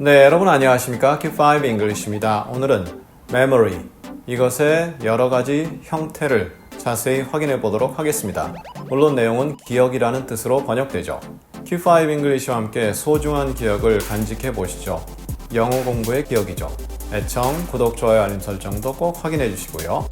네, 여러분 안녕하십니까? Q5 English입니다. 오늘은 memory, 이것의 여러 가지 형태를 자세히 확인해 보도록 하겠습니다. 물론 내용은 기억이라는 뜻으로 번역되죠. Q5 English와 함께 소중한 기억을 간직해 보시죠. 영어 공부의 기억이죠. 애청, 구독, 좋아요, 알림 설정도 꼭 확인해 주시고요.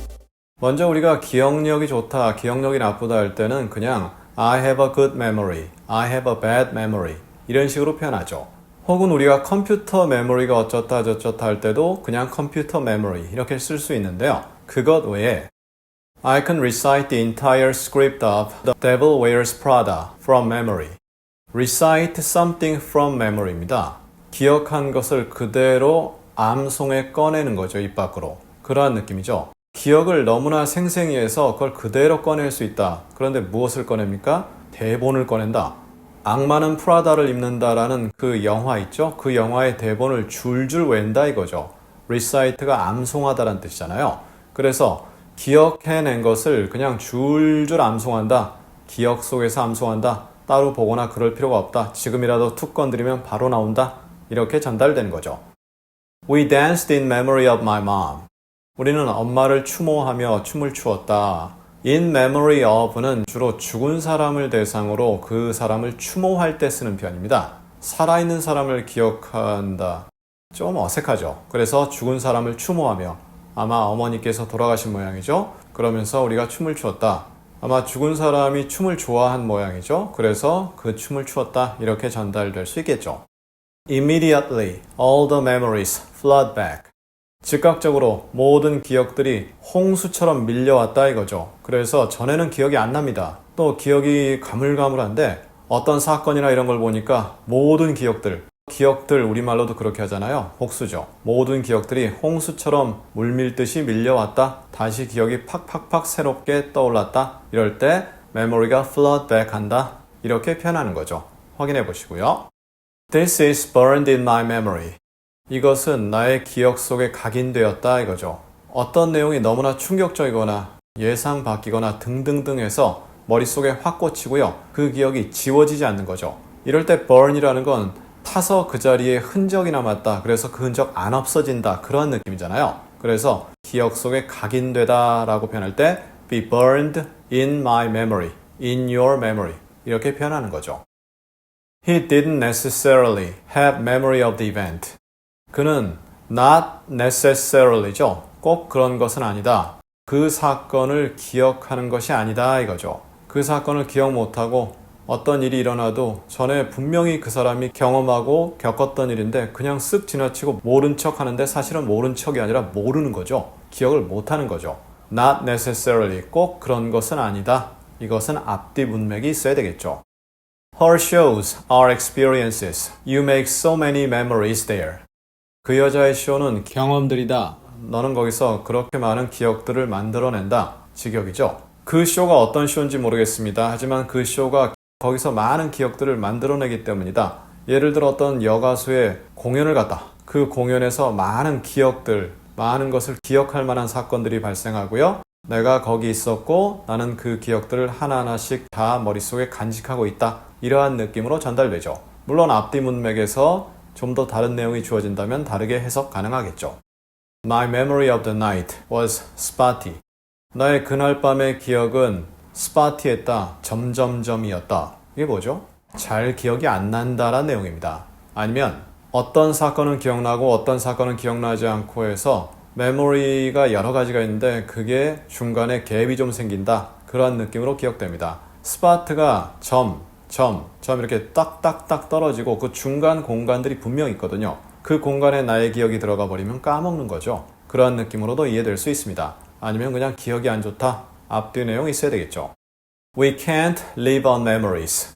먼저 우리가 기억력이 좋다, 기억력이 나쁘다 할 때는 그냥 I have a good memory, I have a bad memory 이런 식으로 표현하죠. 혹은 우리가 컴퓨터 메모리가 어쩌다 저쩌다 할 때도 그냥 컴퓨터 메모리 이렇게 쓸 수 있는데요. 그것 외에 I can recite the entire script of The Devil Wears Prada from memory. Recite something from memory입니다. 기억한 것을 그대로 암송해 꺼내는 거죠, 입 밖으로. 그러한 느낌이죠. 기억을 너무나 생생히 해서 그걸 그대로 꺼낼 수 있다. 그런데 무엇을 꺼냅니까? 대본을 꺼낸다. 악마는 프라다를 입는다라는 그 영화 있죠? 그 영화의 대본을 줄줄 웬다 이거죠. recite가 암송하다라는 뜻이잖아요. 그래서 기억해낸 것을 그냥 줄줄 암송한다. 기억 속에서 암송한다. 따로 보거나 그럴 필요가 없다. 지금이라도 툭 건드리면 바로 나온다. 이렇게 전달되는 거죠. We danced in memory of my mom. 우리는 엄마를 추모하며 춤을 추었다. In memory of는 주로 죽은 사람을 대상으로 그 사람을 추모할 때 쓰는 표현입니다. 살아있는 사람을 기억한다. 좀 어색하죠. 그래서 죽은 사람을 추모하며 아마 어머니께서 돌아가신 모양이죠. 그러면서 우리가 춤을 추었다. 아마 죽은 사람이 춤을 좋아한 모양이죠. 그래서 그 춤을 추었다. 이렇게 전달될 수 있겠죠. Immediately, all the memories flood back. 즉각적으로 모든 기억들이 홍수처럼 밀려왔다 이거죠. 그래서 전에는 기억이 안 납니다. 또 기억이 가물가물한데 어떤 사건이나 이런 걸 보니까 모든 기억들 우리말로도 그렇게 하잖아요. 복수죠. 모든 기억들이 홍수처럼 물밀듯이 밀려왔다. 다시 기억이 팍팍팍 새롭게 떠올랐다. 이럴 때 memory가 flood back 한다. 이렇게 표현하는 거죠. 확인해 보시고요. This is burned in my memory. 이것은 나의 기억 속에 각인되었다 이거죠. 어떤 내용이 너무나 충격적이거나 예상 바뀌거나 등등등 해서 머릿속에 확 꽂히고요. 그 기억이 지워지지 않는 거죠. 이럴 때 burn이라는 건 타서 그 자리에 흔적이 남았다. 그래서 그 흔적 안 없어진다. 그런 느낌이잖아요. 그래서 기억 속에 각인되다 라고 표현할 때 be burned in my memory, in your memory 이렇게 표현하는 거죠. He didn't necessarily have memory of the event. 그는 not necessarily죠. 꼭 그런 것은 아니다. 그 사건을 기억하는 것이 아니다 이거죠. 그 사건을 기억 못하고 어떤 일이 일어나도 전에 분명히 그 사람이 경험하고 겪었던 일인데 그냥 쓱 지나치고 모른 척 하는데 사실은 모른 척이 아니라 모르는 거죠. 기억을 못하는 거죠. Not necessarily 꼭 그런 것은 아니다. 이것은 앞뒤 문맥이 있어야 되겠죠. Her shows are experiences. You make so many memories there. 그 여자의 쇼는 경험들이다. 너는 거기서 그렇게 많은 기억들을 만들어낸다. 직역이죠. 그 쇼가 어떤 쇼인지 모르겠습니다. 하지만 그 쇼가 거기서 많은 기억들을 만들어내기 때문이다. 예를 들어 어떤 여가수의 공연을 갔다. 그 공연에서 많은 기억들, 많은 것을 기억할 만한 사건들이 발생하고요. 내가 거기 있었고 나는 그 기억들을 하나하나씩 다 머릿속에 간직하고 있다. 이러한 느낌으로 전달되죠. 물론 앞뒤 문맥에서 좀 더 다른 내용이 주어진다면 다르게 해석 가능하겠죠. My memory of the night was spotty. 나의 그날 밤의 기억은 spotty했다. 점점점이었다. 이게 뭐죠? 잘 기억이 안 난다라는 내용입니다. 아니면 어떤 사건은 기억나고 어떤 사건은 기억나지 않고 해서 메모리가 여러 가지가 있는데 그게 중간에 갭이 좀 생긴다. 그런 느낌으로 기억됩니다. spot가 점 이렇게 딱딱딱 떨어지고 그 중간 공간들이 분명히 있거든요. 그 공간에 나의 기억이 들어가 버리면 까먹는 거죠. 그러한 느낌으로도 이해될 수 있습니다. 아니면 그냥 기억이 안 좋다. 앞뒤 내용이 있어야 되겠죠. We can't live on memories.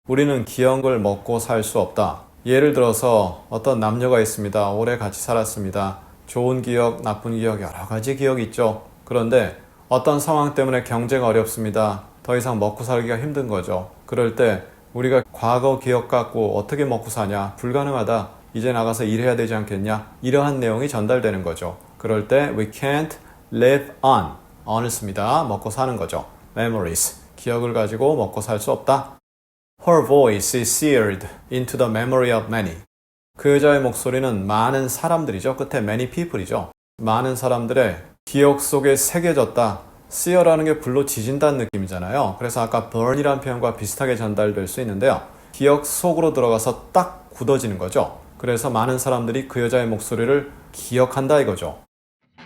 우리는 기억을 먹고 살 수 없다. 예를 들어서 어떤 남녀가 있습니다. 오래 같이 살았습니다. 좋은 기억, 나쁜 기억, 여러 가지 기억이 있죠. 그런데 어떤 상황 때문에 경제가 어렵습니다. 더 이상 먹고 살기가 힘든 거죠. 그럴 때 우리가 과거 기억 갖고 어떻게 먹고 사냐? 불가능하다. 이제 나가서 일해야 되지 않겠냐? 이러한 내용이 전달되는 거죠. 그럴 때 we can't live on을 씁니다. 먹고 사는 거죠. memories, 기억을 가지고 먹고 살 수 없다. Her voice is seared into the memory of many. 그 여자의 목소리는 많은 사람들이죠. 끝에 many people이죠. 많은 사람들의 기억 속에 새겨졌다. sear라는 게 불로 지진다는 느낌이잖아요. 그래서 아까 burn이라는 표현과 비슷하게 전달될 수 있는데요. 기억 속으로 들어가서 딱 굳어지는 거죠. 그래서 많은 사람들이 그 여자의 목소리를 기억한다 이거죠.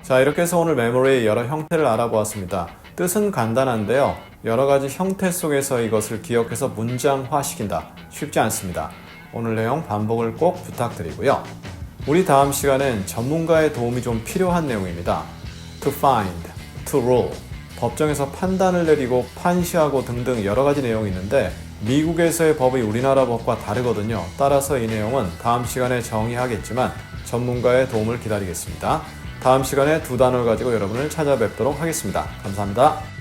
자, 이렇게 해서 오늘 메모리의 여러 형태를 알아보았습니다. 뜻은 간단한데요. 여러 가지 형태 속에서 이것을 기억해서 문장화시킨다. 쉽지 않습니다. 오늘 내용 반복을 꼭 부탁드리고요. 우리 다음 시간엔 전문가의 도움이 좀 필요한 내용입니다. To find, to rule, 법정에서 판단을 내리고 판시하고 등등 여러 가지 내용이 있는데 미국에서의 법이 우리나라 법과 다르거든요. 따라서 이 내용은 다음 시간에 정의하겠지만 전문가의 도움을 기다리겠습니다. 다음 시간에 두 단어를 가지고 여러분을 찾아뵙도록 하겠습니다. 감사합니다.